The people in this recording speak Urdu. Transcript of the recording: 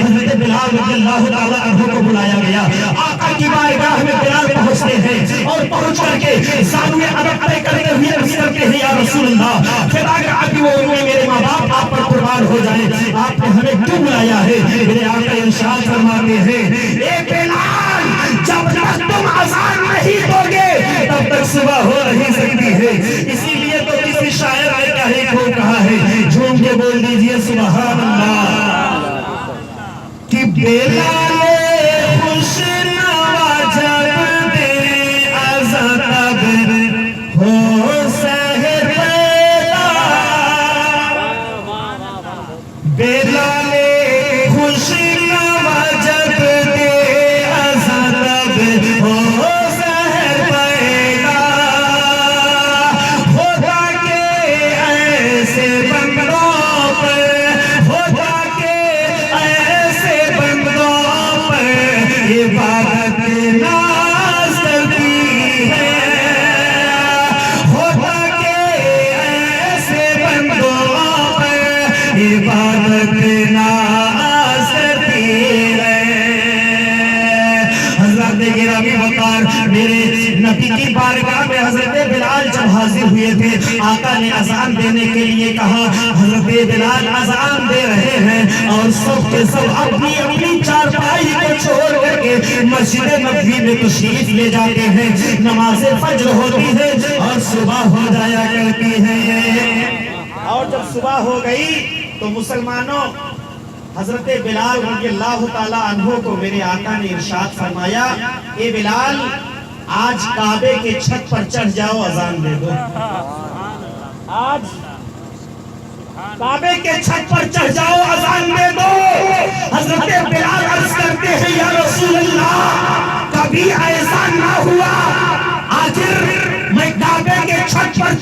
حضرت بلال رضی اللہ تعالیٰ عنہ کو بلایا گیا. آقا کی بارگاہ میں بلال پہنچتے ہیں اور پہنچ کر کے سامنے ادب طے کرتے ہوئے عرض کرتے ہیں یا رسول اللہ فداک ابی و امی میرے ماں باپ آپ پر قربان ہو جائیں, آپ نے ہمیں کیوں بلایا ہے؟ میرے آقا ارشاد فرماتے ہیں اے بلال جب تک تم اذان نہیں دو گے تب تک صبح ہو نہیں سکتی ہے. اسی لیے تو کسی شاعر نے کہے کو کہا ہے, جھوم کے بول دیجئے سبحان اللہ کہ بلال خوش نوا جب دے اذان تب ہو سحر پیدا. بلال خوش نوا جب دے اذان تب ہو سحر پیدا. ہوتا کہ ایسے بندوں پر, ہوتا کہ ایسے بندوں پر عبادت ناز کرتی ہے. ہوتا کہ ایسے بندوں پر عبادت ناز کرتی ہے. حضرت گرامی وقار میرے نبی کی بارگاہ میں حضرت بلال جب حاضر ہوئے تھے, آقا نے اذان دینے کے لیے کہا. حضرت بلال اذان دے رہے ہیں اور سب کے سب اپنی اپنی چارپائی کو چھوڑ کر کے مسجد نبوی میں تشریف لے جاتے ہیں. نماز فجر ہوتی ہے اور صبح ہو جایا کرتی ہے. اور جب صبح ہو گئی تو مسلمانوں حضرت بلال رضی اللہ تعالیٰ عنہ کو میرے آقا نے ارشاد فرمایا اے بلال آج کعبے کے چھت پر چڑھ جاؤ اذان دے دو. آج کعبے کے چھت پر چڑھ جاؤ اذان دے دو. حضرت بلال عرض کرتے ہیں یا رسول اللہ کبھی ایسا نہ ہوا آخر میں کعبے کے چھت پر